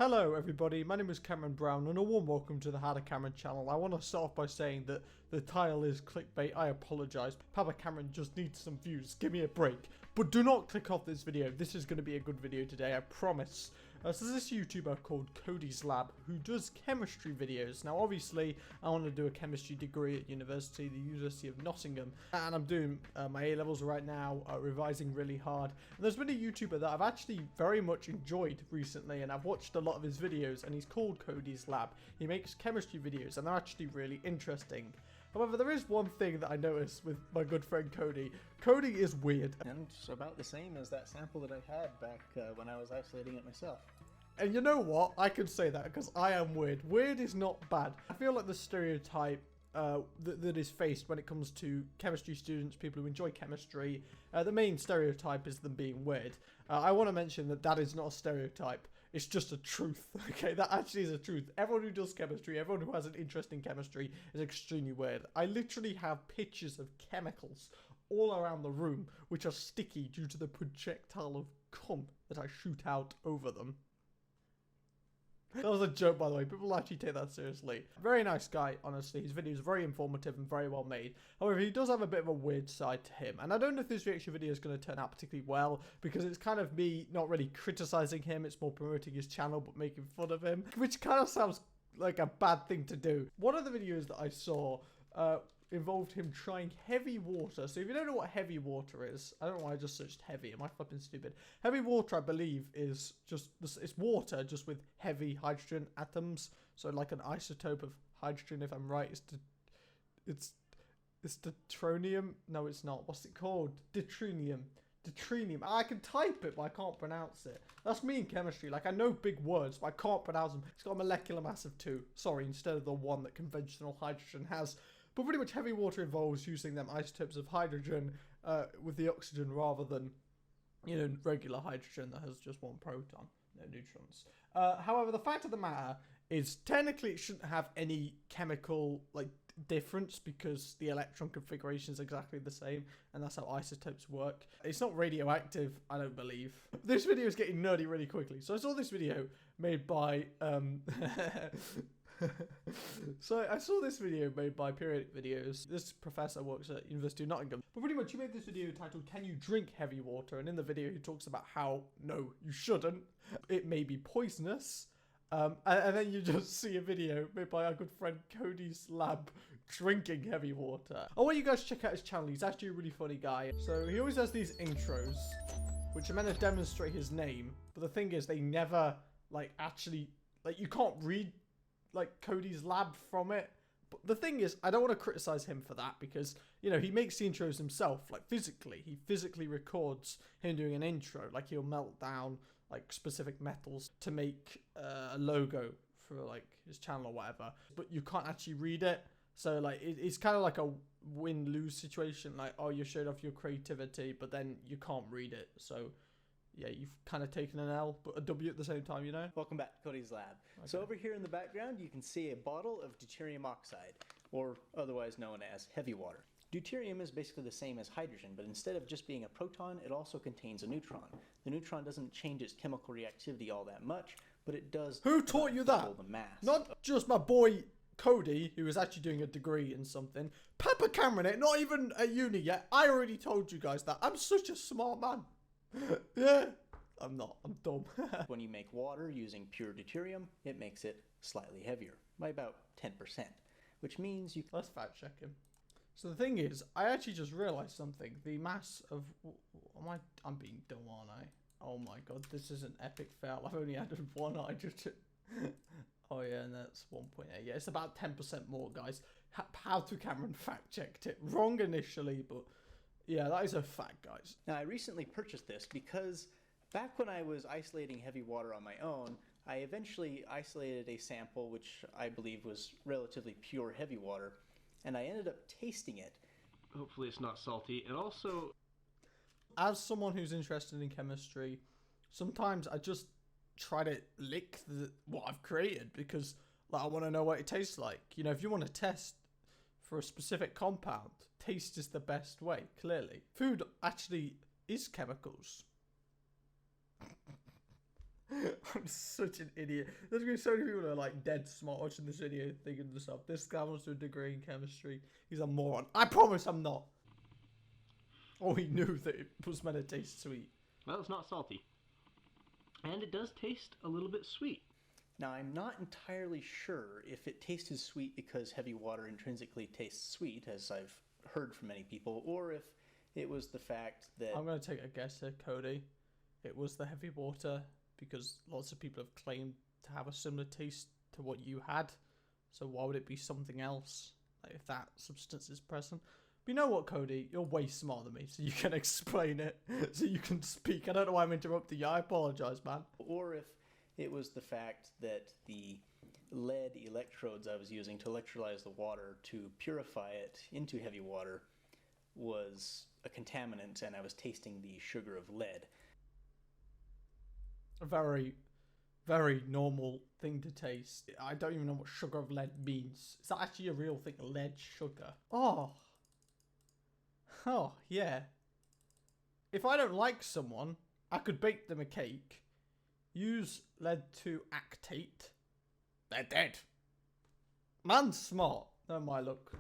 Hello everybody, my name is Cameron Brown and a warm welcome to the HowToCameron channel. I want to start off by saying that the title is clickbait. I apologise. Papa Cameron just needs some views. Give me a break. But do not click off this video. This is going to be a good video today, I promise. So there's this YouTuber called Codys Lab who does chemistry videos. Now obviously I want to do a chemistry degree at university, the University of Nottingham. And I'm doing my A-levels right now, revising really hard. And there's been a YouTuber that I've actually very much enjoyed recently and I've watched a lot of his videos and he's called Codys Lab. He makes chemistry videos and they're actually really interesting. However, there is one thing that I noticed with my good friend Cody. Cody is weird. And it's about the same as that sample that I had back when I was isolating it myself. And you know what? I can say that because I am weird. Weird is not bad. I feel like the stereotype that is faced when it comes to chemistry students, people who enjoy chemistry, the main stereotype is them being weird. I want to mention that that is not a stereotype. It's just a truth, okay? That actually is a truth. Everyone who does chemistry, everyone who has an interest in chemistry is extremely weird. I literally have pictures of chemicals all around the room which are sticky due to the projectile of cum that I shoot out over them. That was a joke, by the way. People actually take that seriously. Very nice guy, honestly. His videos are very informative and very well made. However, he does have a bit of a weird side to him. And I don't know if this reaction video is going to turn out particularly well, because it's kind of me not really criticizing him. It's more promoting his channel, but making fun of him, which kind of sounds like a bad thing to do. One of the videos that I saw involved him trying heavy water. So if you don't know what heavy water is, I don't know why I just searched heavy. Am I flipping stupid? Heavy water, I believe, is just, it's water just with heavy hydrogen atoms. So like an isotope of hydrogen, if I'm right. It's deuterium. No, it's not. What's it called? Deuterium. Deuterium. I can type it, but I can't pronounce it. That's me in chemistry. Like, I know big words, but I can't pronounce them. It's got a molecular mass of 2. Sorry, instead of the 1 that conventional hydrogen has. But pretty much heavy water involves using them isotopes of hydrogen with the oxygen rather than, you know, regular hydrogen that has just 1 proton, no neutrons. However, the fact of the matter is technically it shouldn't have any chemical, like, difference because the electron configuration is exactly the same and that's how isotopes work. It's not radioactive, I don't believe. This video is getting nerdy really quickly. So I saw this video made by So I saw this video made by Periodic Videos. This professor works at University of Nottingham. But pretty much he made this video titled, "Can you drink heavy water?" And in the video he talks about how, no, you shouldn't. It may be poisonous. And then you just see a video made by our good friend Codys Lab drinking heavy water. I want you guys to check out his channel. He's actually a really funny guy. So he always has these intros, which are meant to demonstrate his name. But the thing is, they never, like, actually, like, you can't read like Codys Lab from it. But the thing is, I don't want to criticize him for that because, you know, he makes the intros himself, like physically. He physically records him doing an intro. Like, he'll melt down like specific metals to make a logo for like his channel or whatever. But you can't actually read it. So like it's kind of like a win-lose situation. Like, oh, you showed off your creativity, but then you can't read it. So yeah, you've kind of taken an L, but a W at the same time, you know? Welcome back to Codys Lab. Okay. So over here in the background, you can see a bottle of deuterium oxide, or otherwise known as heavy water. Deuterium is basically the same as hydrogen, but instead of just being a proton, it also contains a neutron. The neutron doesn't change its chemical reactivity all that much, but it does. Who taught you that? The mass. Not just my boy Cody, who is actually doing a degree in something. Papa Cameron, not even at uni yet. I already told you guys that. I'm such a smart man. Yeah, I'm not. I'm dumb. When you make water using pure deuterium, it makes it slightly heavier by about 10%, which means you. Let's fact check him. So the thing is, I actually just realized something. The mass of, I'm being dumb, aren't I? Oh my god, this is an epic fail. I've only added 1 hydrogen. Oh yeah, and that's 1.8. Yeah, it's about 10% more, guys. HowToCameron fact checked it. Wrong initially, but yeah, that is a fact, guys. Now, I recently purchased this because back when I was isolating heavy water on my own, I eventually isolated a sample which I believe was relatively pure heavy water, and I ended up tasting it. Hopefully it's not salty, and also, as someone who's interested in chemistry, sometimes I just try to lick what I've created because, like, I want to know what it tastes like. You know, if you want to test for a specific compound, taste is the best way, clearly. Food actually is chemicals. I'm such an idiot. There's gonna be so many people that are like dead smart watching this video thinking to themselves, this guy wants to do a degree in chemistry. He's a moron. I promise I'm not. Oh, he knew that it was meant to taste sweet. Well, it's not salty. And it does taste a little bit sweet. Now, I'm not entirely sure if it tasted sweet because heavy water intrinsically tastes sweet, as I've heard from many people, or if it was the fact that... I'm going to take a guess here, Cody. It was the heavy water because lots of people have claimed to have a similar taste to what you had. So why would it be something else, like if that substance is present? But you know what, Cody? You're way smarter than me, so you can explain it, so you can speak. I don't know why I'm interrupting you. I apologize, man. Or if it was the fact that the lead electrodes I was using to electrolyze the water to purify it into heavy water was a contaminant, and I was tasting the sugar of lead. A very, very normal thing to taste. I don't even know what sugar of lead means. Is that actually a real thing? Lead sugar? Oh, yeah. If I don't like someone, I could bake them a cake, use lead to actate. They're dead. Man's smart. No, my look.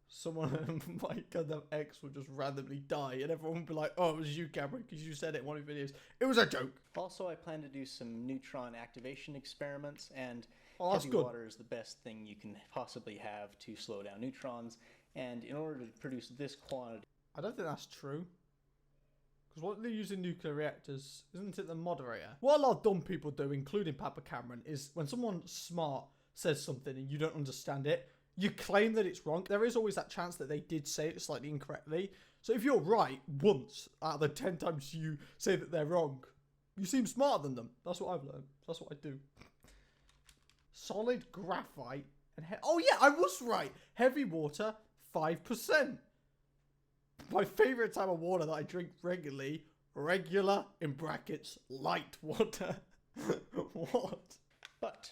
Someone, my goddamn ex would just randomly die, and everyone would be like, "Oh, it was you, Cameron, because you said it in one of your videos. It was a joke." Also, I plan to do some neutron activation experiments, and Oh, that's heavy good. water is the best thing you can possibly have to slow down neutrons. And in order to produce this quantity, I don't think that's true. Because what they use in nuclear reactors, isn't it the moderator? What a lot of dumb people do, including Papa Cameron, is when someone smart says something and you don't understand it, you claim that it's wrong. There is always that chance that they did say it slightly incorrectly. So if you're right once out of the 10 times you say that they're wrong, you seem smarter than them. That's what I've learned. That's what I do. Solid graphite and oh yeah, I was right. Heavy water, 5%. My favourite type of water that I drink regularly, regular, in brackets, light water. What? but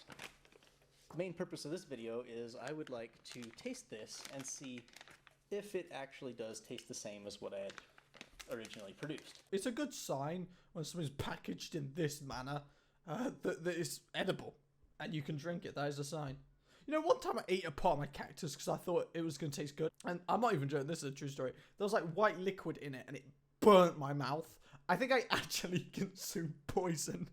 the main purpose of this video is I would like to taste this and see if it actually does taste the same as what I had originally produced. It's a good sign when something's packaged in this manner that it's edible and you can drink it. That is a sign. You know, one time I ate a part of my cactus because I thought it was going to taste good. And I'm not even joking, this is a true story. There was like white liquid in it and it burnt my mouth. I think I actually consumed poison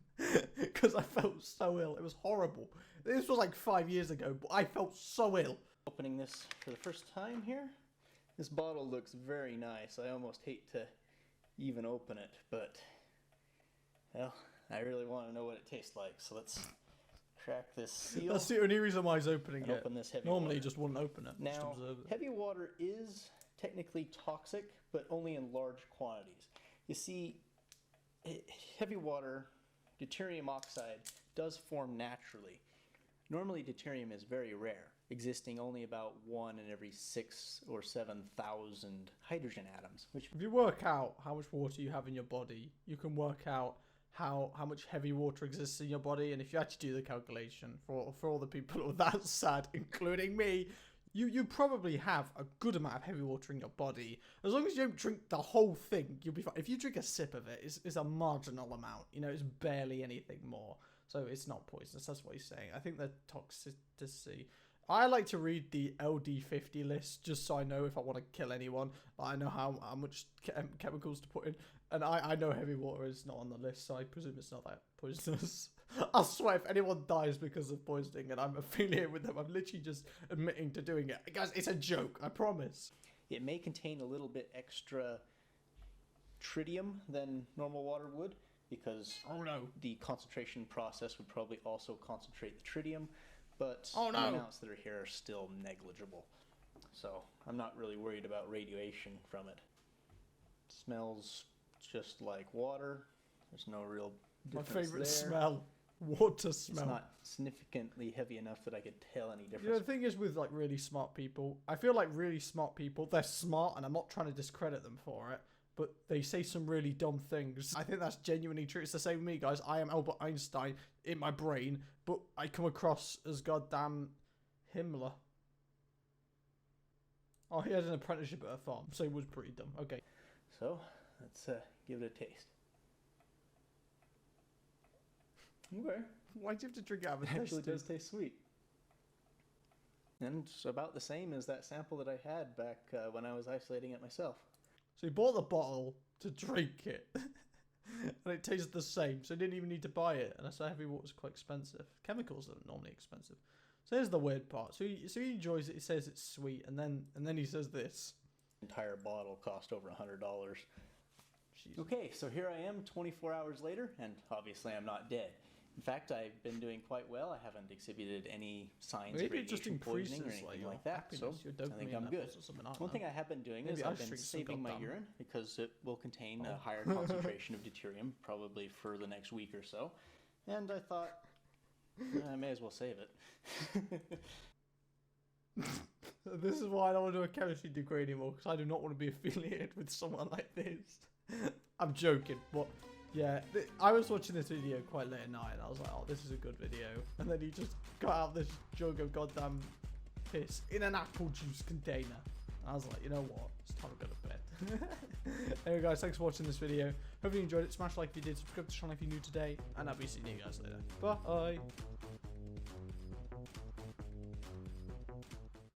because I felt so ill. It was horrible. This was like 5 years ago, but I felt so ill. Opening this for the first time here. This bottle looks very nice. I almost hate to even open it, but, well, I really want to know what it tastes like. So let's crack this seal. That's the only reason why he's opening and it. open this heavy Normally water. you just wouldn't open it. just Now, observe it. heavy water is technically toxic, but only in large quantities. You see, heavy water, deuterium oxide, does form naturally. Normally, deuterium is very rare, existing only about 1 in every 6,000 or 7,000 hydrogen atoms, which If you work out how much water you have in your body, you can work out how much heavy water exists in your body. And if you actually do the calculation for all the people who are that sad, including me, you probably have a good amount of heavy water in your body. As long as you don't drink the whole thing, you'll be fine. If you drink a sip of it, it's a marginal amount. You know, it's barely anything more. So it's not poisonous. That's what he's saying. I think the toxicity. I like to read the LD50 list just so I know if I want to kill anyone. I know how much chemicals to put in. And I know heavy water is not on the list, so I presume it's not that poisonous. I swear if anyone dies because of poisoning and I'm affiliated with them, I'm literally just admitting to doing it. Guys, it's a joke, I promise. it may contain a little bit extra tritium than normal water would, because the concentration process would probably also concentrate the tritium, but the amounts that are here are still negligible. So I'm not really worried about radiation from it. It smells just like water. There's no real difference. My favorite there. smell. Water smell. It's not significantly heavy enough that I could tell any difference. You know, the thing is with like really smart people, I feel like really smart people, they're smart and I'm not trying to discredit them for it, but they say some really dumb things. I think that's genuinely true. It's the same with me, guys. I am Albert Einstein in my brain, but I come across as goddamn Himmler. Oh, he had an apprenticeship at a farm, so he was pretty dumb. Okay. So let's give it a taste. Okay. Why'd you have to drink it out of a It actually test tube? does taste sweet. And it's about the same as that sample that I had back when I was isolating it myself. So he bought the bottle to drink it. And it tasted the same, so he didn't even need to buy it. And I said heavy water's quite expensive. Chemicals are normally expensive. So here's the weird part. So he enjoys it, he says it's sweet, and then he says this. Entire bottle cost over $100. Jesus. Okay, so here I am 24 hours later, and obviously I'm not dead. In fact, I've been doing quite well. I haven't exhibited any signs Maybe of it just radiation poisoning or increases anything your like that, so happiness, your I think dopamine I'm good. levels or something, I don't One know. thing I have been doing Maybe is I I've been drink some saving my goddamn- urine because it will contain a Oh. higher concentration of deuterium, probably for the next week or so. And I thought, I may as well save it. This is why I don't want to do a chemistry degree anymore, because I do not want to be affiliated with someone like this. I'm joking, but yeah, I was watching this video quite late at night, and I was like, oh, this is a good video. And then he just got out this jug of goddamn piss in an apple juice container. And I was like, you know what? It's time to go to bed. Anyway, guys, thanks for watching this video. Hope you enjoyed it. Smash like if you did. Subscribe to the channel if you're new today. And I'll be seeing you guys later. Bye.